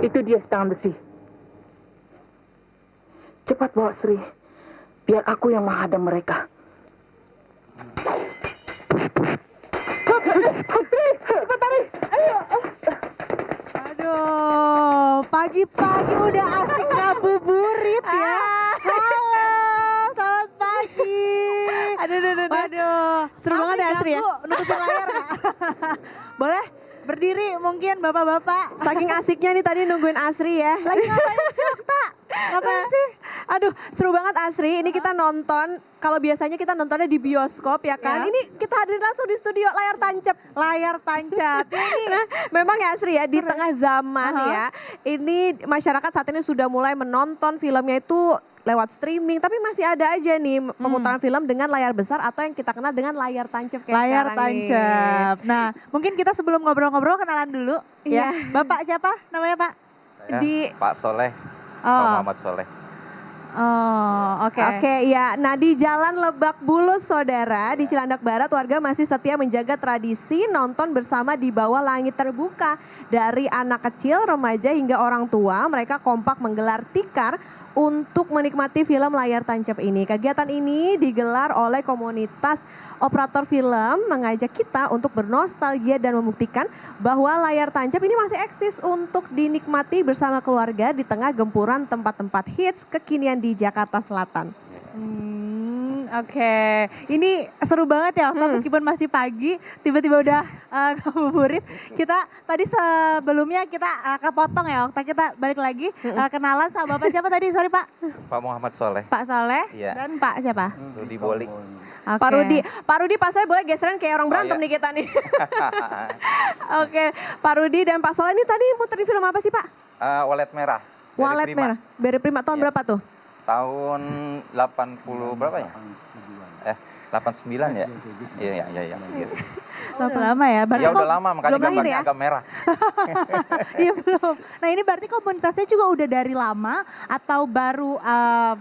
Itu dia setengah besi. Cepat bawa Sri, biar aku yang menghadang mereka. Aduh, pagi-pagi udah asik ngabuburit ya. Halo, selamat pagi. Aduh. Seru banget ya, Asri ya? Aku nutupin layar nggak? Boleh berdiri mungkin bapak-bapak. Saking asiknya nih tadi nungguin Asri ya. Lagi ngapain sih Okta? Ngapain sih? Aduh, seru banget Asri. Ini kita nonton, kalau biasanya kita nontonnya di bioskop ya kan. Ya. Ini kita hadir langsung di studio layar tancap. Layar tancap. Ini Memang ya Asri ya, di tengah zaman ya. Ini masyarakat saat ini sudah mulai menonton filmnya itu lewat streaming. Tapi masih ada aja nih pemutaran film dengan layar besar atau yang kita kenal dengan layar tancap kayak layar sekarang nih. tancap. Nah, mungkin kita sebelum ngobrol-ngobrol kenalan dulu. Iya. Ya. Bapak siapa namanya Pak? Saya Pak Soleh, Pak Oh. Muhammad Soleh. Oh, oke. Oke, ya. Nah, di Jalan Lebak Bulus, Saudara, di Cilandak Barat, warga masih setia menjaga tradisi nonton bersama di bawah langit terbuka. Dari anak kecil, remaja hingga orang tua, mereka kompak menggelar tikar untuk menikmati film layar tancap ini. Kegiatan ini digelar oleh komunitas operator film, mengajak kita untuk bernostalgia dan membuktikan bahwa layar tancap ini masih eksis untuk dinikmati bersama keluarga di tengah gempuran tempat-tempat hits kekinian di Jakarta Selatan. Oke. Ini seru banget ya Okta, meskipun masih pagi, tiba-tiba udah ngabuburit. Kita tadi sebelumnya kita kepotong ya Okta, kita balik lagi kenalan sama Bapak siapa tadi? Sorry Pak. Pak Muhammad Soleh. Pak Soleh Iya. dan Pak siapa? Rudi Boli. Oke. Pak Rudi pas saya boleh geseran kayak orang berantem iya. nih kita nih. Oke, Pak Rudi dan Pak Soleh ini tadi muter di film apa sih Pak? Walet Merah. dari Walet Prima. Merah. Beri Prima tahun Iya. berapa tuh? Tahun 80 berapa ya? 89 ya? Iya. Gitu. Berapa lama ya? Berarti Ya kok- udah lama makanya belum lahir gambarnya ya? agak merah. Iya belum. Nah ini berarti komunitasnya juga udah dari lama atau baru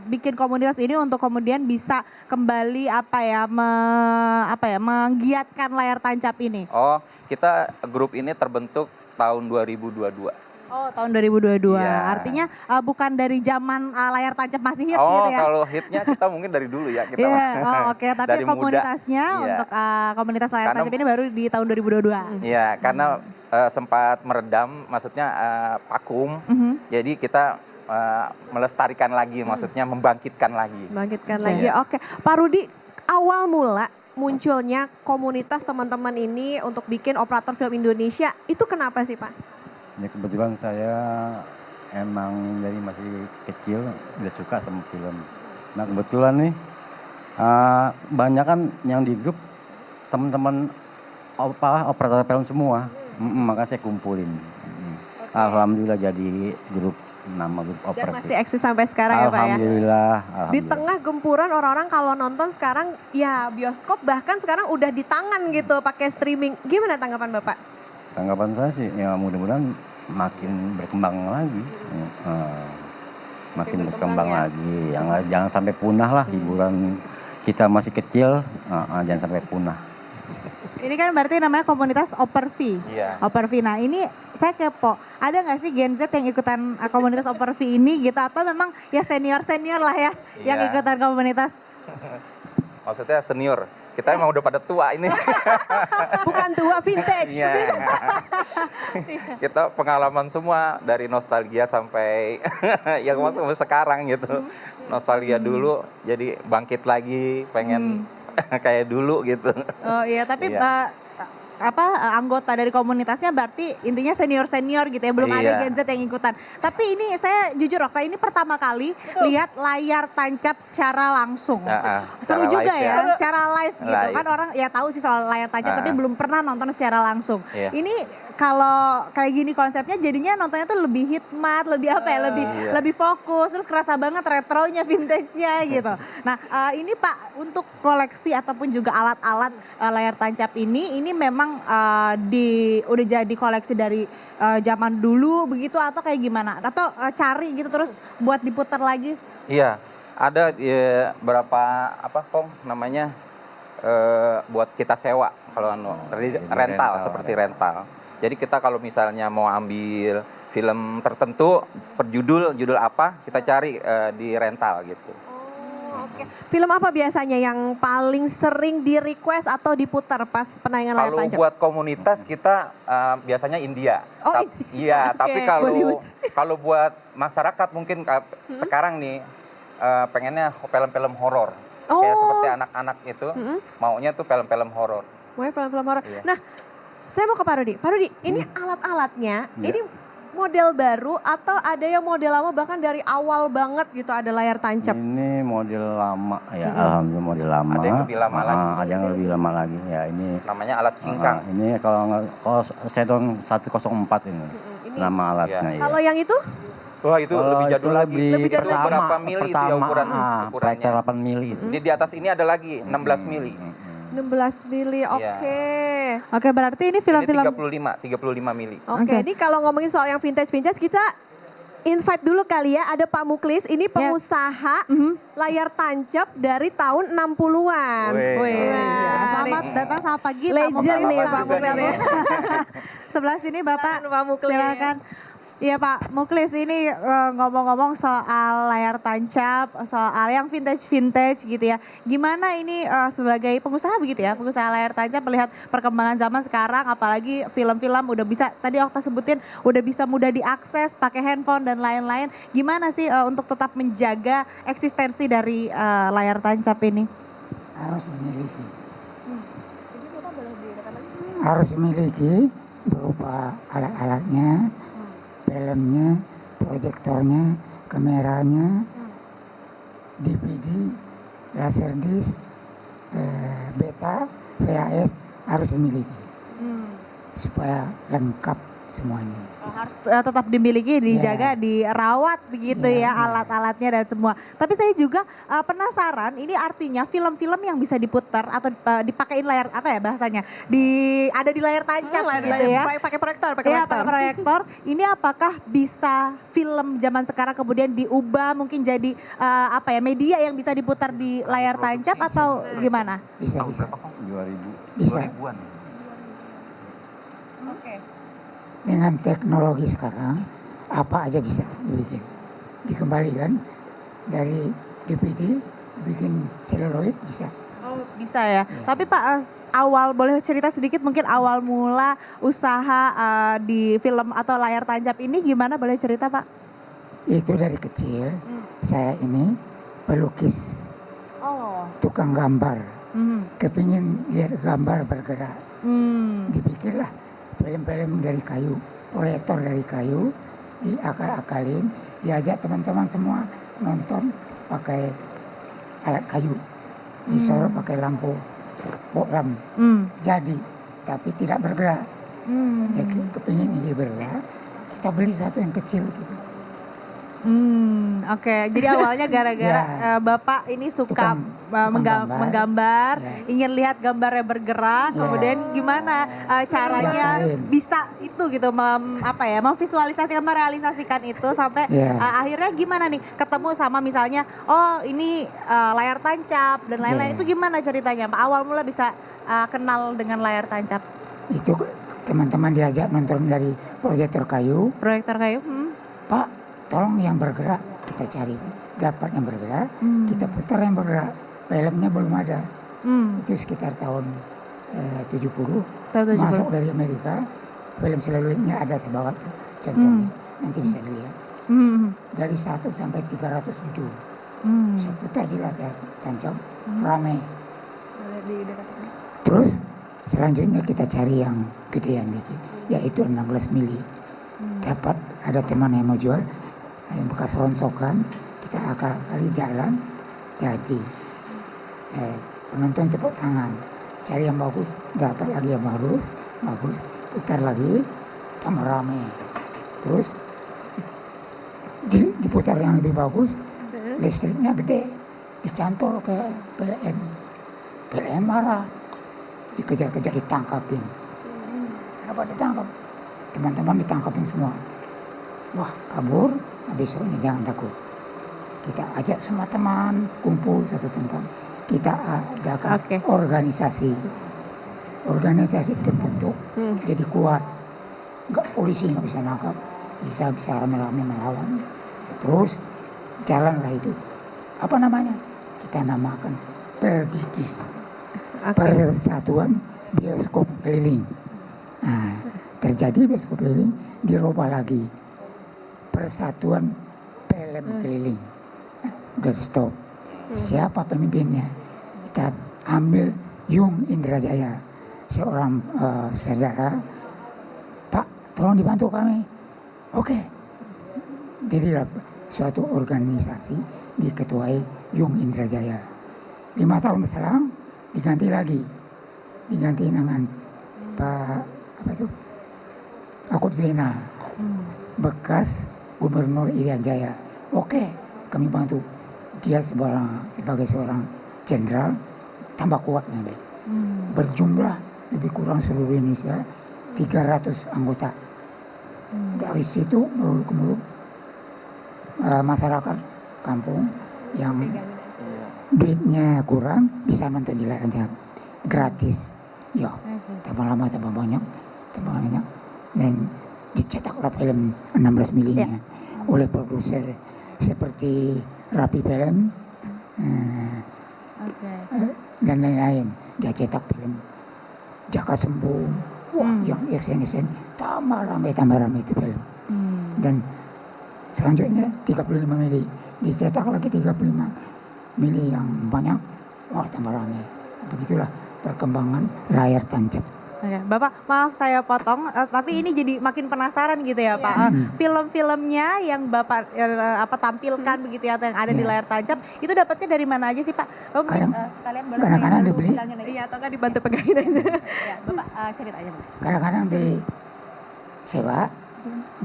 bikin komunitas ini untuk kemudian bisa kembali menggiatkan layar tancap ini? Oh, kita grup ini terbentuk tahun 2022. Oh tahun 2022. Iya. Artinya bukan dari zaman layar tancap masih hits Oh, gitu ya? kalau hitnya kita mungkin dari dulu ya. Kita Iya, oh, oke. Tapi dari muda. komunitasnya Iya. untuk komunitas layar Karena- tancap ini baru di tahun 2022. Iya, karena sempat meredam, maksudnya vakum. Jadi kita melestarikan lagi, maksudnya membangkitkan lagi. Bangkitkan lagi. Oke, Pak Rudi, awal mula munculnya komunitas teman-teman ini untuk bikin operator film Indonesia, itu kenapa sih Pak? Ya kebetulan saya emang dari masih kecil udah suka sama film. Nah kebetulan nih banyak kan yang di grup teman-teman operator film semua. Makanya saya kumpulin. Alhamdulillah jadi grup, nama grup Dan operator. masih eksis sampai sekarang ya Pak ya? Alhamdulillah. Di tengah gempuran orang-orang kalau nonton sekarang ya bioskop bahkan sekarang udah di tangan gitu pakai streaming. Gimana tanggapan Bapak? Tanggapan saya sih ya mudah-mudahan makin berkembang lagi. Makin berkembang ya. lagi. Jangan sampai punah lah hiburan kita masih kecil, jangan sampai punah. Ini kan berarti namanya komunitas Opervi. Iya. Opervi. Nah ini saya kepo, ada nggak sih Gen Z yang ikutan komunitas Opervi ini gitu? Atau memang ya senior-senior lah ya yang Iya. ikutan komunitas? Maksudnya senior. Kita emang udah pada tua ini. Bukan tua, vintage. Iya. Kita pengalaman semua dari nostalgia sampai yang masuk sekarang gitu. Nostalgia dulu jadi bangkit lagi, pengen kayak dulu gitu. Oh iya, tapi Iya. anggota dari komunitasnya berarti intinya senior-senior gitu ya, belum ada Iya. Gen Z yang ikutan. Tapi ini saya jujur Okta, ini pertama kali lihat layar tancap secara langsung. Seru secara juga live ya, ya. secara live gitu. Live. Kan orang ya tahu sih soal layar tancap tapi belum pernah nonton secara langsung. Iya. Ini kalau kayak gini konsepnya jadinya nontonnya tuh lebih hikmat, lebih apa ya, lebih fokus, terus kerasa banget retronya, vintage-nya gitu. Nah ini Pak, untuk koleksi ataupun juga alat-alat layar tancap ini memang udah jadi koleksi dari zaman dulu begitu atau kayak gimana? Atau cari gitu terus buat diputar lagi? Iya, ada berapa namanya buat kita sewa kalau rental seperti rental. Jadi kita kalau misalnya mau ambil film tertentu per judul apa kita cari di rental gitu. Oke. Film apa biasanya yang paling sering di request atau diputar pas penayangan layar Kalau tancap? buat komunitas kita biasanya India. Oh, Iya, Oke. tapi kalau buat masyarakat mungkin sekarang nih pengennya film-film horor. Kayak Oh. seperti anak-anak itu maunya tuh film-film horor. Wah, film-film horor. Iya. Nah, saya mau ke Pak Rudi. Pak Rudi, ini alat-alatnya, ini model baru atau ada yang model lama bahkan dari awal banget gitu ada layar tancap? Ini model lama ya, alhamdulillah model lama. Ada yang lebih lama lagi. Ada yang lebih lama lagi ya ini. Namanya alat cingkang. Ini kalau Sedon 104 ini, nama alatnya ya. Kalau yang itu? Wah itu Kalau lebih jadul itu lagi. Lebih jadul lagi. Berapa mili itu ya ukurannya? proyektor 8 mili itu. Di atas ini ada lagi 16 mili. 16 mili, oke. Iya. Oke, berarti ini Ini film-film 35 mili. Oke, ini kalau ngomongin soal yang vintage-vintage kita invite dulu kali ya, ada Pak Muklis, ini pengusaha layar tancap dari tahun 60-an. Weh. Wih, Wah, selamat datang, selamat pagi Legend Muklis. nih, Pak Selamat Muklis. datang. Sebelah sini Bapak, Pak Muklis. silakan. Iya Pak Muklis, ini ngomong-ngomong soal layar tancap, soal yang vintage-vintage gitu ya. Gimana ini sebagai pengusaha begitu ya, pengusaha layar tancap melihat perkembangan zaman sekarang, apalagi film-film udah bisa, tadi Okta sebutin, udah bisa mudah diakses, pakai handphone dan lain-lain. Gimana sih untuk tetap menjaga eksistensi dari layar tancap ini? Harus memiliki. Harus memiliki berupa alat-alatnya, filmnya, proyektornya, kameranya, DVD, laserdisc, beta, VHS harus dimiliki supaya lengkap semuanya. Harus tetap dimiliki, dijaga, dirawat begitu ya alat-alatnya dan semua. Tapi saya juga penasaran, ini artinya film-film yang bisa diputar atau dipakein layar apa ya bahasanya, ada di layar tancap gitu ya. Pakai proyektor, Iya, pakai proyektor. Ini apakah bisa film zaman sekarang kemudian diubah mungkin jadi media yang bisa diputar di layar tancap atau gimana? Bisa, bisa. 2000. Bisa. Oke. Dengan teknologi sekarang, apa aja bisa dibikin. Dikembalikan dari DVD, bikin seluloid bisa. Oh, bisa ya. Tapi Pak, awal boleh cerita sedikit mungkin awal mula usaha di film atau layar tancap ini gimana, boleh cerita Pak? Itu dari kecil, saya ini pelukis, Oh. tukang gambar. Kepingin lihat gambar bergerak. Dipikirlah film-film dari kayu, proyektor dari kayu, diakal-akalin, diajak teman-teman semua nonton pakai alat kayu, disorot pakai lampu bohlam, jadi, tapi tidak bergerak. Ya, kepingin ini bergerak, kita beli satu yang kecil gitu. Oke. Jadi awalnya gara-gara Bapak ini suka Tukang menggambar, Ya. ingin lihat gambarnya bergerak, kemudian gimana caranya Diakalin. bisa itu gitu memvisualisasikan, merealisasikan itu sampai Ya. akhirnya gimana nih ketemu sama misalnya ini layar tancap dan lain-lain, Ya. itu gimana ceritanya Pak? Awal mula bisa kenal dengan layar tancap. Itu teman-teman diajak nonton dari proyektor kayu, Proyektor kayu. Pak, tolong yang bergerak, kita cari. Dapat yang bergerak, kita putar yang bergerak. Filmnya belum ada. Itu sekitar tahun 70. Tahun 70. Masuk dari Amerika, film seluloidnya ada saya bawa tuh, contohnya. Nanti bisa dilihat. Dari 1 sampai 307. Saya putar di layar tancap, ramai. Terus selanjutnya kita cari yang gedean dikit, yaitu 16 mili. Dapat ada teman yang mau jual, yang bekas ronsokan, kita kali jalan, jadi penonton tepuk tangan, cari yang bagus, dapat lagi yang bagus, putar lagi, tambah rame. Terus diputar yang lebih bagus, listriknya gede, dicantol ke PLN marah, dikejar-kejar, ditangkapin. Kenapa ditangkap? Teman-teman ditangkapin semua. Wah, kabur, besoknya jangan takut. Kita ajak semua teman kumpul satu tempat. Kita adakan organisasi. Organisasi terbentuk, jadi kuat. Polisi nggak bisa nangkap. bisa rame-rame melawan. Terus jalanlah itu. Apa namanya? Kita namakan Perbiki. Persatuan Bioskop Keliling. Nah, terjadi bioskop keliling, dirubah lagi. Persatuan Film Keliling. Nah, udah stop. Siapa pemimpinnya? Kita ambil Yung Indrajaya, seorang saudara. Pak, tolong dibantu kami. Oke. Jadi suatu organisasi diketuai Yung Indrajaya. 5 tahun berselang diganti lagi. Diganti dengan Pak apa itu? Akut Zena. Bekas Gubernur Irian Jaya. Oke, kami bantu. Dia sebagai seorang jenderal tambah kuat nanti. Berjumlah lebih kurang seluruh Indonesia 300 anggota. Dari situ mulut masyarakat kampung yang duitnya kurang bisa nonton di layar tancap gratis. Ya, tambah lama tambah banyak, dan dicetaklah film 16 milinya oleh produser seperti Rapi Film dan lain-lain. Dia cetak film Jaka Sembung, yang eksen tambah ramai itu film. Dan selanjutnya 35 mili, dicetak lagi 35 mili yang banyak, tambah ramai. Begitulah perkembangan layar tancap. Oke, Bapak, maaf saya potong, tapi ini jadi makin penasaran gitu ya Pak. Film-filmnya yang Bapak tampilkan begitu ya, atau yang ada di layar tancap, itu dapatnya dari mana aja sih Pak? Bapak sekalian boleh kadang-kadang saya dibeli. pegangin aja. Iya, atau kan dibantu pegangin aja. Ya, Bapak cerita aja. Kadang-kadang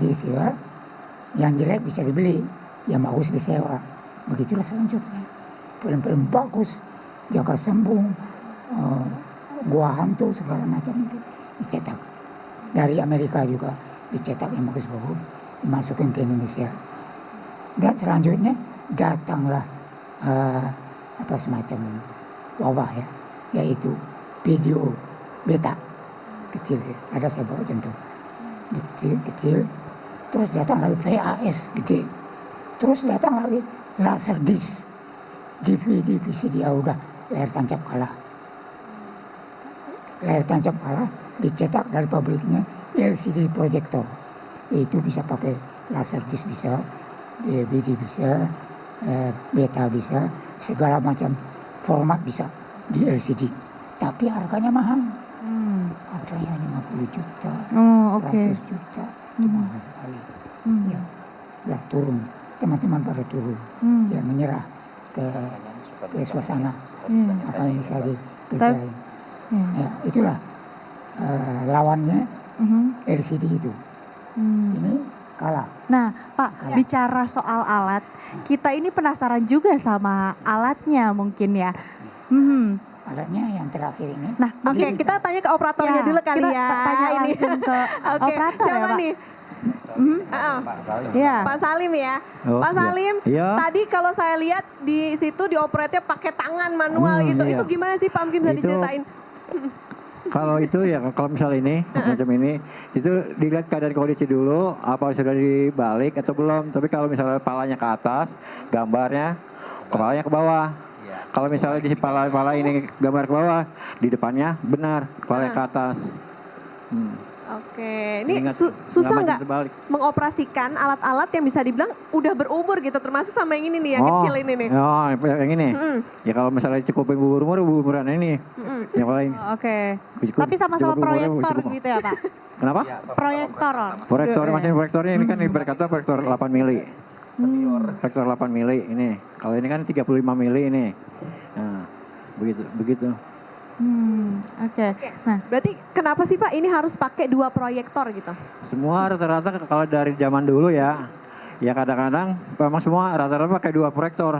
disewa, yang jelek bisa dibeli, yang bagus disewa. Begitulah selanjutnya. Film-film bagus, Jaka Sembung, Gua Hantu, segala macam itu dicetak. Dari Amerika juga dicetak yang bagus-bagus, dimasukin ke Indonesia. Dan selanjutnya datanglah semacam wabah ya, yaitu video beta kecil. Ada saya bawa contoh kecil. Terus datang lagi VHS gede. Terus datang lagi Laserdisc, DVD, VCD, udah layar tancap kalah. Layar tancap kalah dicetak dari pabriknya LCD projector. Itu bisa pakai Laserdisc bisa, DVD bisa, beta bisa, segala macam format bisa di LCD. Tapi harganya mahal. Harganya 50 juta, 100 juta. Itu mahal sekali. Ya, udah turun. Teman-teman pada turun. Ya, menyerah ke suasana. Apa yang bisa dikerjain. Ya, itulah lawannya LCD itu. Ini kalah. Nah, Pak, bicara soal alat, kita ini penasaran juga sama alatnya mungkin ya. Alatnya yang terakhir ini. Nah, Oke, kita tanya ke operatornya dulu kali kita ya. tanya Ini. langsung ke Oke, operator siapa ya, Pak? nih? Ya. Pak Salim ya. Oh, Pak Salim, iya. tadi kalau saya lihat di situ dioperatnya pakai tangan manual gitu. Iya. Itu gimana sih Pak? Mungkin bisa Itu- diceritain. Kalau itu ya kalau misal ini macam ini itu dilihat keadaan kondisi dulu apa sudah dibalik atau belum. Tapi kalau misalnya kepalanya ke atas, gambarnya kepalanya ke bawah. Kalau misalnya di kepala ini gambar ke bawah, di depannya benar kepalanya ke atas. Oke, ini Ingat, susah nggak nggak terbalik. mengoperasikan alat-alat yang bisa dibilang udah berumur gitu, termasuk sama yang ini nih, yang kecil ini nih. Oh, yang ini. Ya kalau misalnya cukupin buburan ini. Yang lain. Oke. Cukup- Tapi sama-sama cukup umurnya, proyektor cukup. gitu ya, Pak? Kenapa? Proyektor. Proyektor macam proyektornya ini kan berkata proyektor 8 mili. Proyektor 8 mili ini. Kalau ini kan 35 mili ini. Nah, begitu. Oke. Nah, Berarti kenapa sih Pak ini harus pakai 2 proyektor gitu? Semua rata-rata kalau dari zaman dulu ya kadang-kadang memang semua rata-rata pakai 2 proyektor.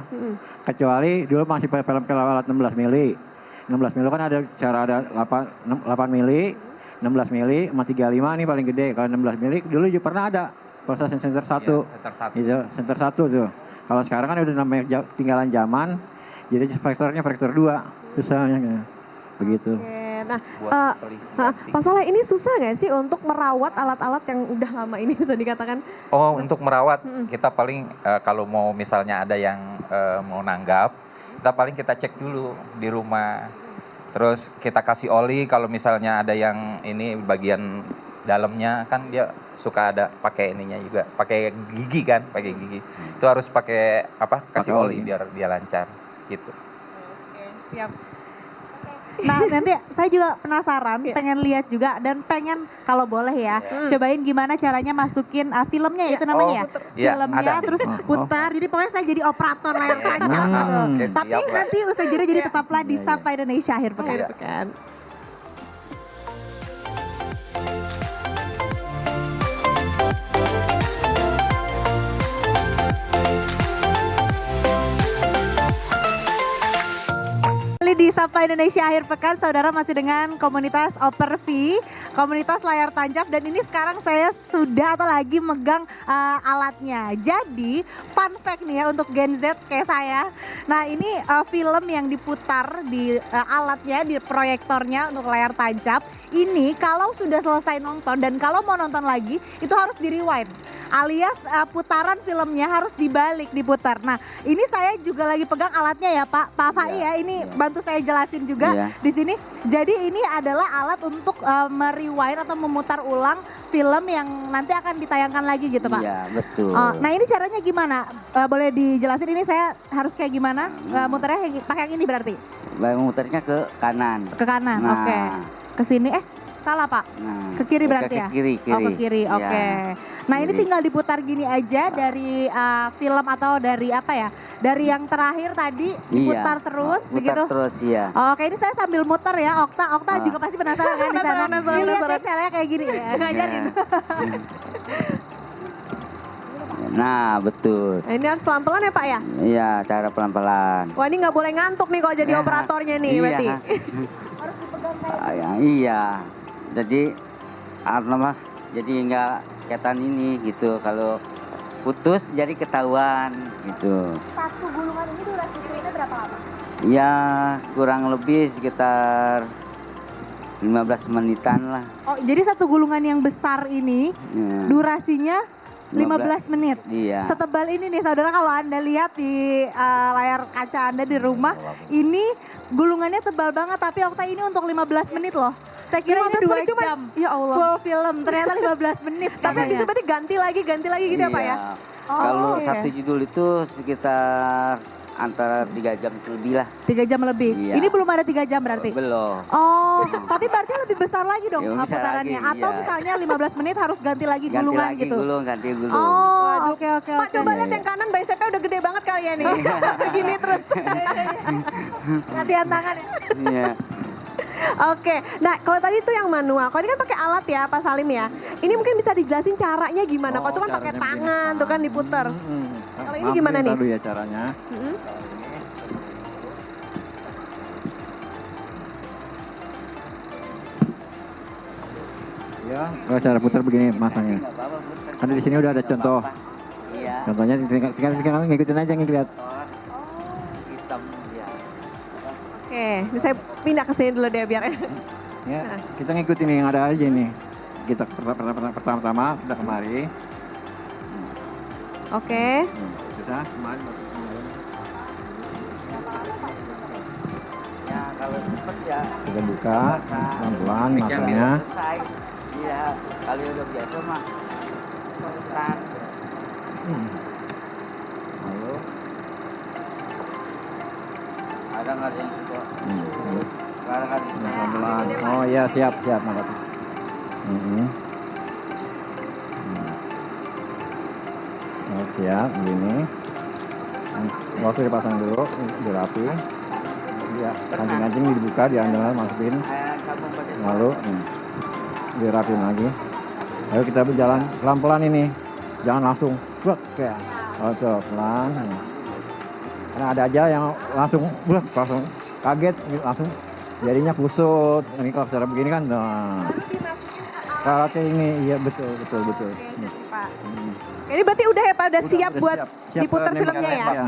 Kecuali dulu masih pakai film alat 16 mili. 16 mili kan ada cara ada 8 mili, 16 mili sama 35 nih paling gede. Kalau 16 mili dulu juga pernah ada proses sensor 1. Gitu, sensor 1 tuh. Kalau sekarang kan udah namanya tinggalan zaman, jadi proyektornya proyektor 2. Susahnya begitu. Oke, Nah, buat seling ganti. Pak Soleh ini susah nggak sih untuk merawat alat-alat yang udah lama ini bisa dikatakan? Oh, untuk merawat kita paling kalau mau misalnya ada yang mau nanggap, kita cek dulu di rumah. Terus kita kasih oli kalau misalnya ada yang ini bagian dalamnya kan dia suka ada pakai ininya juga, pakai gigi kan, pakai gigi. Itu harus pakai kasih oli biar dia lancar gitu. Oke, siap. Nah nanti saya juga penasaran, pengen lihat juga dan pengen kalau boleh ya, cobain gimana caranya masukin filmnya ya, itu namanya ya? Iya, Filmnya ada. terus putar, jadi pokoknya saya jadi operator layar tancap gitu. Oke, Tapi siap, Mbak. nanti usai jeda jadi tetaplah di Sapa Indonesia akhir pekan. Iya. Kan. Di Sapa Indonesia akhir pekan, saudara masih dengan komunitas Opervi, komunitas layar tancap, dan ini sekarang saya sudah atau lagi megang alatnya. Jadi fun fact nih ya untuk Gen Z kayak saya. Nah ini film yang diputar di alatnya, di proyektornya untuk layar tancap. Ini kalau sudah selesai nonton dan kalau mau nonton lagi itu harus di rewind. Alias putaran filmnya harus dibalik, diputar. Nah ini saya juga lagi pegang alatnya ya Pak Fai ya, ini bantu saya jelasin juga di sini. Jadi ini adalah alat untuk merewind atau memutar ulang film yang nanti akan ditayangkan lagi gitu Pak. Iya betul. Nah ini caranya gimana? Boleh dijelasin ini saya harus kayak gimana? Muternya pakai yang ini berarti? Muternya ke kanan. Ke kanan, Nah. oke. Ke sini, salah Pak? Nah, Ke kiri berarti ya? Ke kiri, Oh ke kiri, Iya. oke. Nah ini Kiri. tinggal diputar gini aja dari film atau dari apa ya? Dari yang terakhir tadi diputar terus putar begitu? terus ya. Oh, oke ini saya sambil muter ya, Okta juga pasti penasaran kan di sana. Penasaran, Ini lihat ya penasaran. caranya kayak gini ya, ngajarin. Nah betul. Nah, ini harus pelan-pelan ya Pak ya? Iya cara pelan-pelan. Wah ini nggak boleh ngantuk nih kalau jadi operatornya nih Iya. berarti. Iya. Jadi jadi nggak kelihatan ini gitu. Kalau putus jadi ketahuan gitu. Satu gulungan ini durasi filmnya berapa lama? Ya kurang lebih sekitar 15 menitan lah. Oh, jadi satu gulungan yang besar ini Ya. durasinya 15 menit. Iya. Setebal ini nih saudara, kalau Anda lihat di layar kaca Anda di rumah, ini gulungannya tebal banget, tapi Okta ini untuk 15 menit loh. Saya kira ini 15 2 menit cuman, jam ya Allah. full film, ternyata 15 menit. Tapi habis itu berarti ganti lagi gitu ya Pak ya? Iya. Kalau iya. satu judul itu sekitar antara 3 jam lebih lah. 3 jam lebih. Iya. Ini belum ada 3 jam berarti? Belum. Oh, tapi berarti lebih besar lagi dong Ya, besar putarannya. lagi, Atau iya. misalnya 15 menit harus ganti lagi Ganti gulungan lagi gitu? ganti gulung. Oh, oke. Pak coba lihat yang kanan bicepnya udah gede banget kali ya nih. Begini terus. Latihan tangan ya. Iya. Oke, nah kalau tadi itu yang manual, kalau ini kan pakai alat ya Pak Salim ya. Ini mungkin bisa dijelasin caranya gimana? Kalau itu kan pakai caranya begini. tangan, tuh kan diputer. Kalau ini Maaf, gimana nih? Dulu ya caranya. Ya, kalau cara putar begini masangnya. Kan di sini udah ada contoh. Iya. Contohnya tinggal ngikutin aja ngeliat. Hitam ya. Oke, ini saya pindah ke sini dulu deh biar. Ya, kita ngikutin yang ada aja nih. Kita pertama-tama kita kemari. Oke, Kita kemari. Ya kalau cepet ya. Kita buka pelan-pelan Yang masangnya. selesai. Iya. Kalau udah biasa mah. Putar. Lalu, Ada nggak ada yang suka? Sekarang ada yang suka. pelan-pelan. Oh iya, siap makasih. Oh, siap, begini. Waktu dipasang dulu, dirapi. Ya, kancing-kancing dibuka, diambil masukin. Kamu pada Lalu dirapin lagi. Lalu kita berjalan pelan-pelan ini. Jangan langsung blek kayak. Oh, tuh, pelan. Karena ada aja yang langsung blek, langsung kaget langsung jadinya kusut. Ini kalau cara begini kan nah. Alatnya ini iya betul. ini berarti udah ya Pak, udah siap udah buat siap. Siap diputar nembak filmnya ya? ya.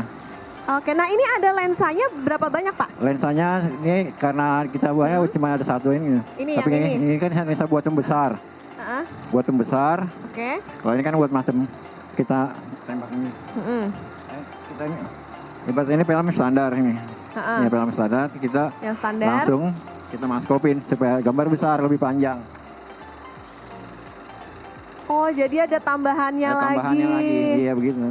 Oke, nah ini ada lensanya berapa banyak Pak? Lensanya ini karena kita buatnya cuma ada satu ini. Ini Tapi yang ini? ini kan lensa buatan besar. Heeh. Buatan besar. Oke. Kalau ini kan buat macam kita tembak ini. Kita ini, ibarat ini film standar ini. Ini film standar, kita Yang standar. langsung kita maskopin supaya gambar besar lebih panjang. Oh, jadi ada tambahannya Ada lagi. tambahannya lagi, iya begitu.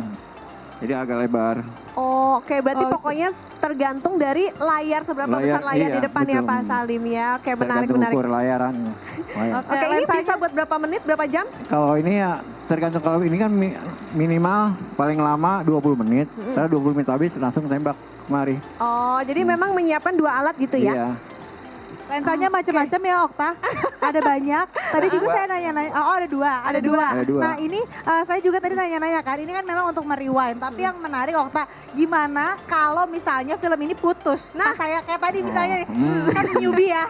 Jadi agak lebar. Oh, oke, berarti pokoknya tergantung dari layar seberapa Layar, besar layar iya, di depan ya betul. Pak Salim ya. Oke, menarik Tergantung menarik. ukur layaran. Layar. Oke, ini bisa buat berapa menit, berapa jam? Kalau ini ya tergantung, kalau ini kan minimal paling lama 20 menit. Setelah 20 menit habis langsung tembak kemari. Oh, jadi memang menyiapkan 2 alat gitu ya? Iya. Lensanya macam-macam ya Okta. Ada banyak. Tadi juga saya nanya-nanya. Oh ada dua. Ada dua. Nah ini saya juga tadi nanya-nanya kan. Ini kan memang untuk merewind. Tapi yang menarik Okta, gimana kalau misalnya film ini putus? Nah saya kayak tadi misalnya nih, kan newbie ya.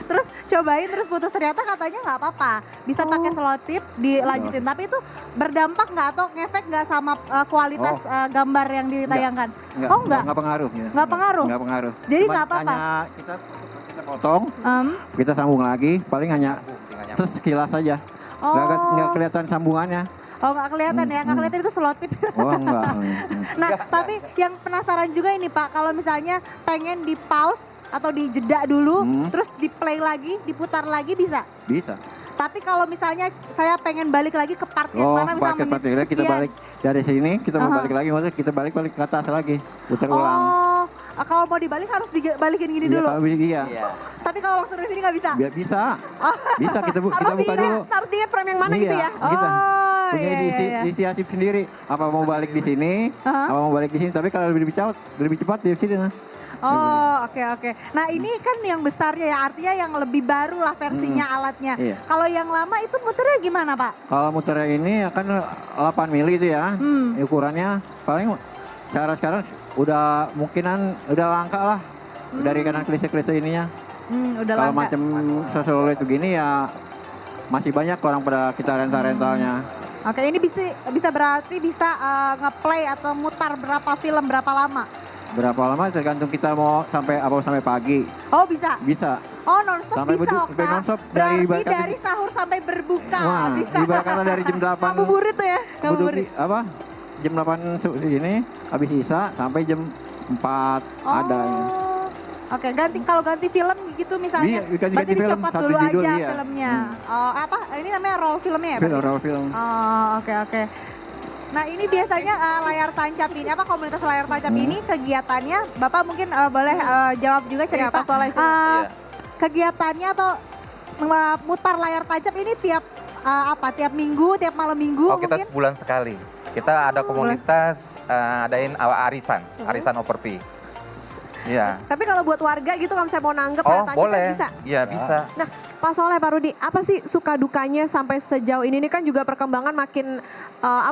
Terus cobain terus putus, ternyata katanya nggak apa-apa. Bisa pakai selotip dilanjutin. Tapi itu berdampak nggak atau ngefek nggak sama kualitas gambar yang ditayangkan? Enggak. Enggak pengaruh. Ya. Nggak pengaruh? Nggak pengaruh. Jadi Cuma nggak apa-apa? hanya kita potong, kita sambung lagi, paling hanya sekilas saja. Nggak kelihatan sambungannya. Oh nggak kelihatan ya, nggak kelihatan itu selotip. Oh enggak. Nah tapi yang penasaran juga ini Pak, kalau misalnya pengen di pause atau di jeda dulu, terus di play lagi, diputar lagi bisa? Bisa. Tapi kalau misalnya saya pengen balik lagi ke part yang mana misalnya menit kita sekian. balik dari sini, kita mau balik lagi, maksudnya kita balik ke atas lagi, putar ulang. Kalau mau dibalik harus dibalikin gini Iya, dulu. kalau iya. Tapi kalau langsung dari sini nggak bisa? Bisa. Bisa kita buka Harus dulu. diingat, harus diingat frame yang mana gitu ya? Kita Oh, punya iya. inisiatif sendiri. Apa mau balik di sini, apa mau balik di sini. Tapi kalau lebih cepat di sini. Oh oke. Nah ini kan yang besarnya ya, artinya yang lebih baru lah versinya alatnya. Iya. Kalau yang lama itu muternya gimana Pak? Kalau muternya ini kan 8 mili itu ya, ukurannya paling sekarang udah udah langka lah dari kanan klise-klise ininya. Udah Kalau langka. macam sosolo itu gini ya masih banyak orang pada kita rental-rentalnya. Oke, ini bisa berarti bisa ngeplay atau mutar berapa film berapa lama? Berapa lama tergantung kita mau sampai pagi. Oh bisa? Bisa. Oh nonstop Sampai bisa sampai Okta. nonstop Berarti dari sahur sampai berbuka Wah, bisa. ibaratnya dari jam 8 Ngabuburit tuh ya? Ngabuburit. Jam 8 ini habis isa sampai jam 4 ada ya. Oke, kalau ganti film gitu misalnya. Iya, ganti berarti film, dicopot satu dulu judul, aja iya. filmnya. Oh, ini namanya roll filmnya ya? berarti? Roll film. Oh, oke. Nah ini biasanya layar tancap ini, komunitas layar tancap ini kegiatannya, Bapak mungkin boleh jawab juga cerita. Pak Soleh, Kegiatannya atau mutar layar tancap ini tiap tiap minggu, tiap malam minggu Oh kita mungkin? sebulan sekali. Kita ada komunitas adain arisan overpay. Iya. Tapi kalau buat warga gitu kalau saya mau nanggep Oh tancap boleh. bisa? Iya bisa. Nah Pak Soleh, Pak Rudi, apa sih suka dukanya sampai sejauh ini? Ini kan juga perkembangan makin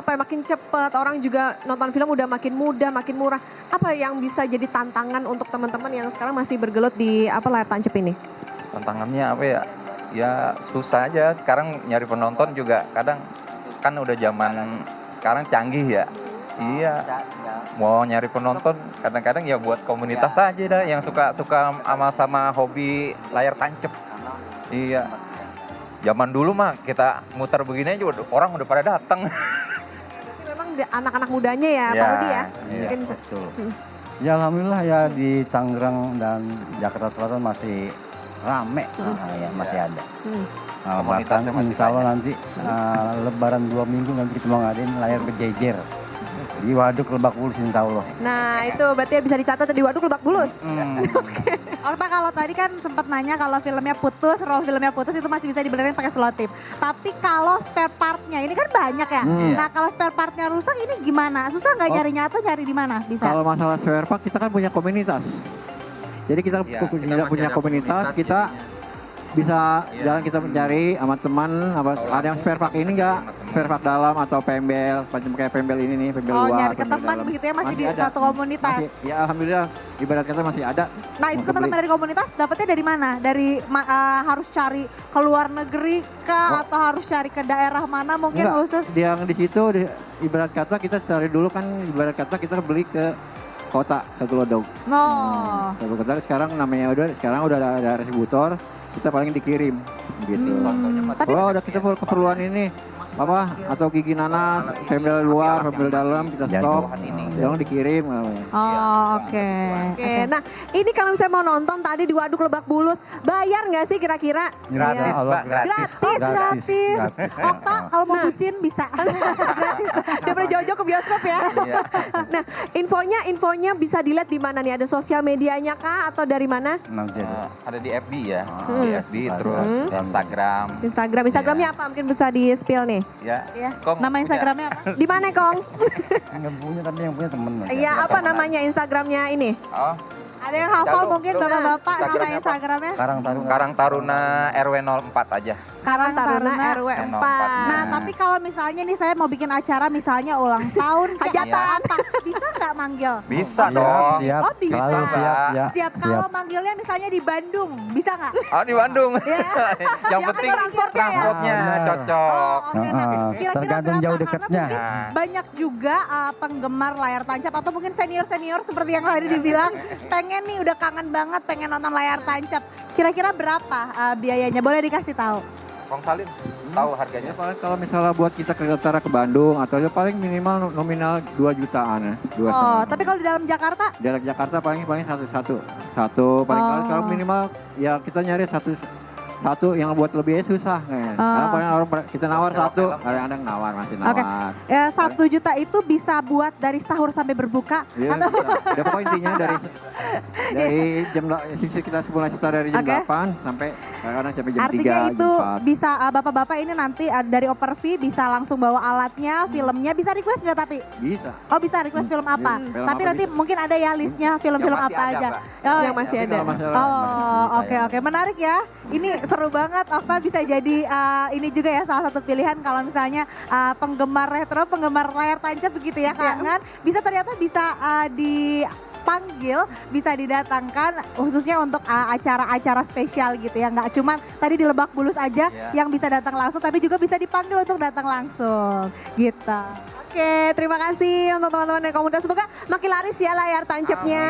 makin cepat, orang juga nonton film udah makin mudah, makin murah. Apa yang bisa jadi tantangan untuk teman-teman yang sekarang masih bergelut di layar tancap ini? Tantangannya apa ya? Ya susah aja. Sekarang nyari penonton juga kadang kan udah zaman sekarang canggih ya. Iya. Mau nyari penonton kadang-kadang ya buat komunitas aja dah yang suka sama hobi layar tancap. Iya. Zaman dulu mah kita muter begini aja orang udah pada datang. Berarti memang anak-anak mudanya ya, Pak Rudi ya? Iya, Mungkin bisa. Betul. Ya alhamdulillah ya di Tangerang dan Jakarta Selatan masih rame, ya, masih ada. Bahkan Komunitasnya masih insya Allah nanti lebaran 2 minggu nanti kita mau ngadain layar berjejer di Waduk Lebak Bulus insya Allah. Nah itu berarti bisa dicatat di Waduk Lebak Bulus. Okta kalau tadi kan sempat nanya kalau filmnya putus, roll filmnya putus itu masih bisa dibenerin pakai selotip. Tapi kalau spare partnya ini kan banyak ya. Nah kalau spare partnya rusak ini gimana? Susah nggak nyarinya atau nyari di mana? Bisa? Kalau masalah spare part kita kan punya komunitas. Jadi kita punya komunitas, kita bisa jalan kita mencari sama teman, ada yang spare part ini enggak, spare part dalam atau pembel, macam kayak pembel ini nih, pembel Oh luar. nyari ke pembel teman dalam. begitu ya masih di ada. satu komunitas. Ya alhamdulillah ibarat kata masih ada. Nah itu Untuk teman-teman beli. dari komunitas dapetnya dari mana? Dari harus cari ke luar negeri kah atau harus cari ke daerah mana mungkin Enggak, khusus? yang di situ ibarat kata kita cari dulu kan, ibarat kata kita beli ke kota satu lodong. Oh. Satu kota sekarang udah ada distributor, kita paling dikirim gitu. Oh udah kita keperluan ini apa atau gigi nanas, sambal luar, sambal dalam kita stok, yang dikirim. Oh oke. Oke, nah ini kalau misalnya mau nonton tadi di Waduk Lebak Bulus, bayar nggak sih kira-kira? Gratis, Allah, Pak, gratis. Gratis. Okta kalau mau bucin bisa. Gratis. Dia pernah jauh-jauh ke bioskop ya. Iya. Nah, infonya bisa dilihat di mana nih? Ada sosial medianya kah atau dari mana? Nanti Ada di FB ya, di FB terus Instagram. Instagramnya apa? Mungkin bisa di-spill nih. Ya. Kok Nama punya- Instagramnya apa? Di mana, Kong? nggak punya tapi yang punya temen. aja. Iya, apa namanya Instagramnya ini? Oh, Ada yang hafal Jalo, mungkin Jalo. bapak-bapak nama Instagramnya apa? Instagramnya? Karang Taruna. Karang Taruna RW 04 aja. Karang Taruna RW 4. Nah, tapi kalau misalnya nih saya mau bikin acara misalnya ulang tahun kayak Hajatan. apa, bisa nggak manggil? Bisa Siap, dong. siap. Oh, bisa. Selalu siap, ya. Siap, kalau manggilnya misalnya di Bandung, bisa nggak? Oh di Bandung. Yang Ya, penting kan transportnya ya. transportnya Benar. cocok. Oke, nah, kira-kira tergantung berapa? jauh Karena dekatnya. mungkin banyak juga penggemar layar tancap atau mungkin senior-senior seperti yang tadi dibilang pengen nih udah kangen banget pengen nonton layar tancap. Kira-kira berapa biayanya? Boleh dikasih tahu? Kong Salim tahu harganya? Ya paling kalau misalnya buat kita ke utara ke Bandung atau ya paling minimal nominal 2 jutaan ya. 2 Oh, tapi kalau di dalam Jakarta? Dari Jakarta paling satu paling kali kalau minimal ya kita nyari satu yang buat lebihnya susah kayaknya. Karena paling orang kita nawar satu, kadang-kadang nawar masih Oke, nawar. ya 1 juta itu bisa buat dari sahur sampai berbuka Ya, atau udah pokoknya intinya dari jam kita mulai start dari jam Oke. 8 sampai kadang-kadang sampai jam 3, artinya jam itu 4. bisa bapak-bapak ini nanti dari Opervi bisa langsung bawa alatnya, filmnya bisa request nggak tapi? Bisa. Oh bisa request film apa? film tapi apa nanti mungkin ada ya listnya film-film Yang masih apa ada, aja. Mbak. Oh, Yang masih ada. Kalau masalah- Oh oke menarik ya. Ini seru banget. Okta bisa jadi ini juga ya salah satu pilihan kalau misalnya penggemar retro, penggemar layar tancap begitu ya kangen. Bisa ternyata bisa dipanggil, bisa didatangkan khususnya untuk acara-acara spesial gitu ya. Nggak cuma tadi di Lebak Bulus aja yang bisa datang langsung, tapi juga bisa dipanggil untuk datang langsung gitu. Oke, terima kasih untuk teman-teman dari komunitas. Semoga makin laris ya layar tancapnya.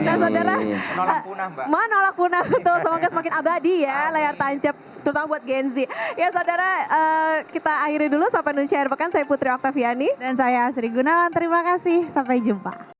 Nah saudara, Menolak punah, Mbak. menolak punah betul. Semoga semakin abadi ya layar tancap, terutama buat Gen Z. Ya saudara, kita akhiri dulu sampai Indonesia Akhir Pekan. Saya Putri Oktaviani. Dan saya Sri Gunawan, terima kasih. Sampai jumpa.